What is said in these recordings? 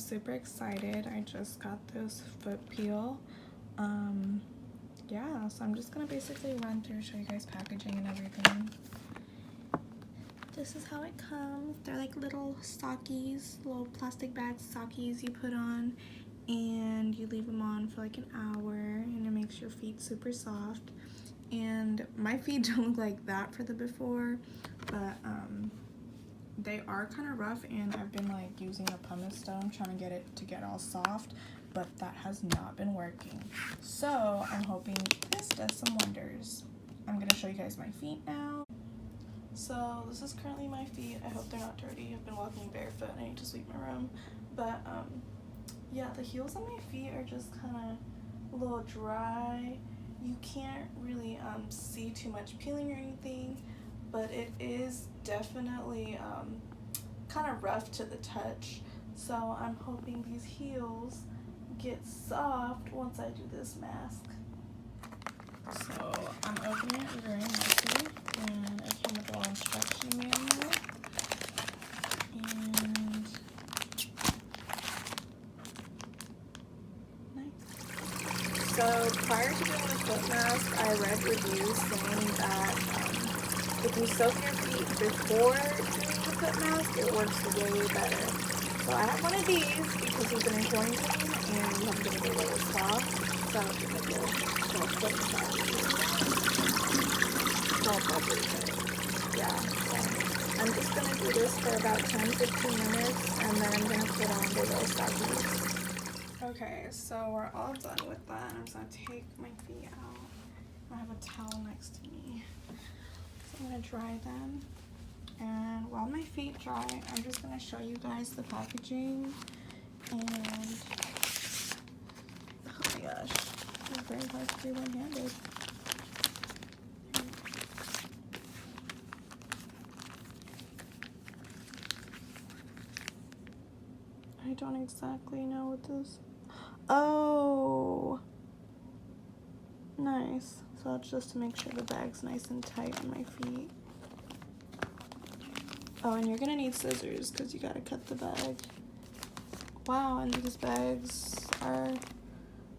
super excited. I just got this foot peel. Yeah, so I'm just gonna basically run through, show you guys packaging and everything. This is how it comes. They're like little sockies, little plastic bag sockies you put on, and you leave them on for like an hour, and it makes your feet super soft. And my feet don't look like that for the before, but they are kind of rough, and I've been like using a pumice stone trying to get it to get all soft, but that has not been working. So I'm hoping this does some wonders. I'm gonna show you guys my feet now. So this is currently my feet. I hope they're not dirty. I've been walking barefoot. I need to sweep my room. But yeah, the heels on my feet are just kind of a little dry. You can't really see too much peeling or anything, but it is definitely kind of rough to the touch. So I'm hoping these heels get soft once I do this mask. So I'm opening it very nicely, and it came with a little instruction manual. And nice. So prior to doing the foot mask, I read reviews saying that if you soak your feet before doing the foot mask, it works way better. So I have one of these because we've been in quarantine and we haven't been able to wear it soft. So I'll do like a little foot massage. Yeah, so I'm just gonna do this for about 10-15 minutes, and then I'm gonna put on the little stockies. Okay, so we're all done with that. I'm just gonna take my feet out. I have a towel next to me, so I'm gonna dry them. And while my feet dry, I'm just gonna show you guys the packaging. And oh my gosh, it's very hard to do one-handed. I don't exactly know what this. Oh, nice. So it's just to make sure the bag's nice and tight on my feet. Oh, and you're gonna need scissors because you gotta cut the bag. Wow, and these bags are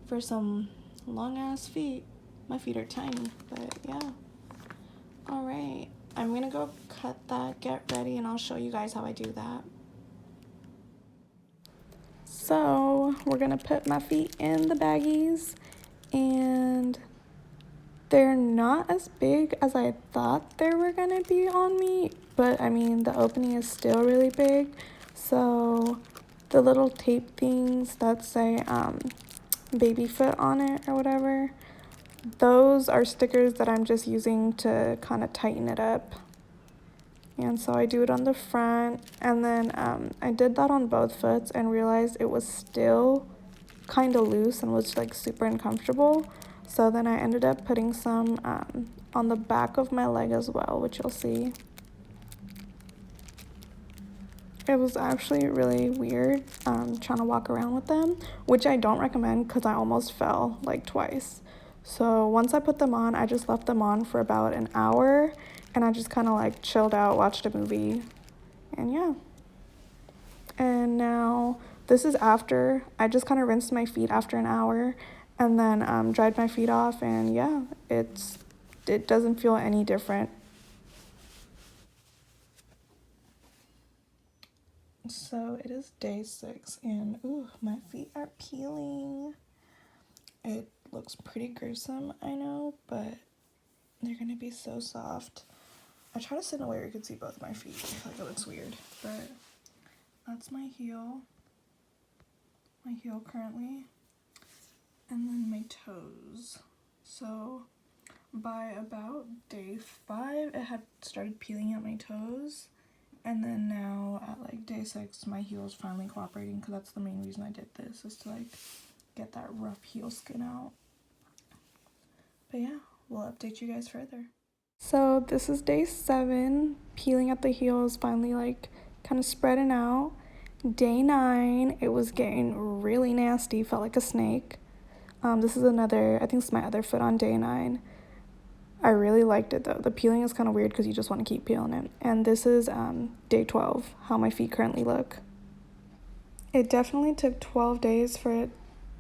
for some long ass feet. My feet are tiny, but yeah. All right, I'm gonna go cut that, get ready, and I'll show you guys how I do that. So we're gonna put my feet in the baggies, and they're not as big as I thought they were gonna be on me, but I mean the opening is still really big. So the little tape things that say baby foot on it or whatever, those are stickers that I'm just using to kind of tighten it up. And so I do it on the front, and then I did that on both foots and realized it was still kind of loose and was like super uncomfortable. So then I ended up putting some on the back of my leg as well, which you'll see. It was actually really weird trying to walk around with them, which I don't recommend because I almost fell like twice. So once I put them on, I just left them on for about an hour, and I just kind of like chilled out, watched a movie, and yeah. And now this is after. I just kind of rinsed my feet after an hour, and then dried my feet off, and yeah, it doesn't feel any different. So it is day 6, and ooh, my feet are peeling. It looks pretty gruesome, I know, but they're gonna be so soft. I try to sit in a way where you can see both my feet. I feel like it looks weird, but that's my heel. My heel currently. And then my toes. So by about day 5, it had started peeling at my toes. And then now at like day 6, my heel is finally cooperating, because that's the main reason I did this, is to like get that rough heel skin out. But yeah, we'll update you guys further. So this is day 7. Peeling at the heel is finally like kind of spreading out. Day 9, it was getting really nasty, felt like a snake. This is another, I think it's my other foot on day 9. I really liked it though. The peeling is kind of weird because you just want to keep peeling it. And this is day 12, how my feet currently look. It definitely took 12 days for it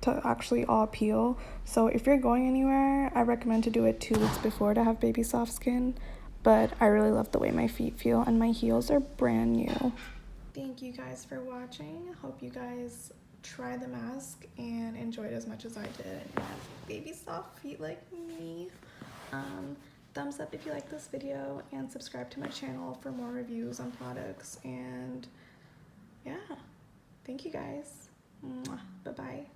to actually all peel. So if you're going anywhere, I recommend to do it 2 weeks before to have baby soft skin. But I really love the way my feet feel, and my heels are brand new. Thank you guys for watching. Hope you guys try the mask and enjoy it as much as I did and have baby soft feet like me. Thumbs up if you like this video, and subscribe to my channel for more reviews on products. And yeah, thank you guys. Bye bye.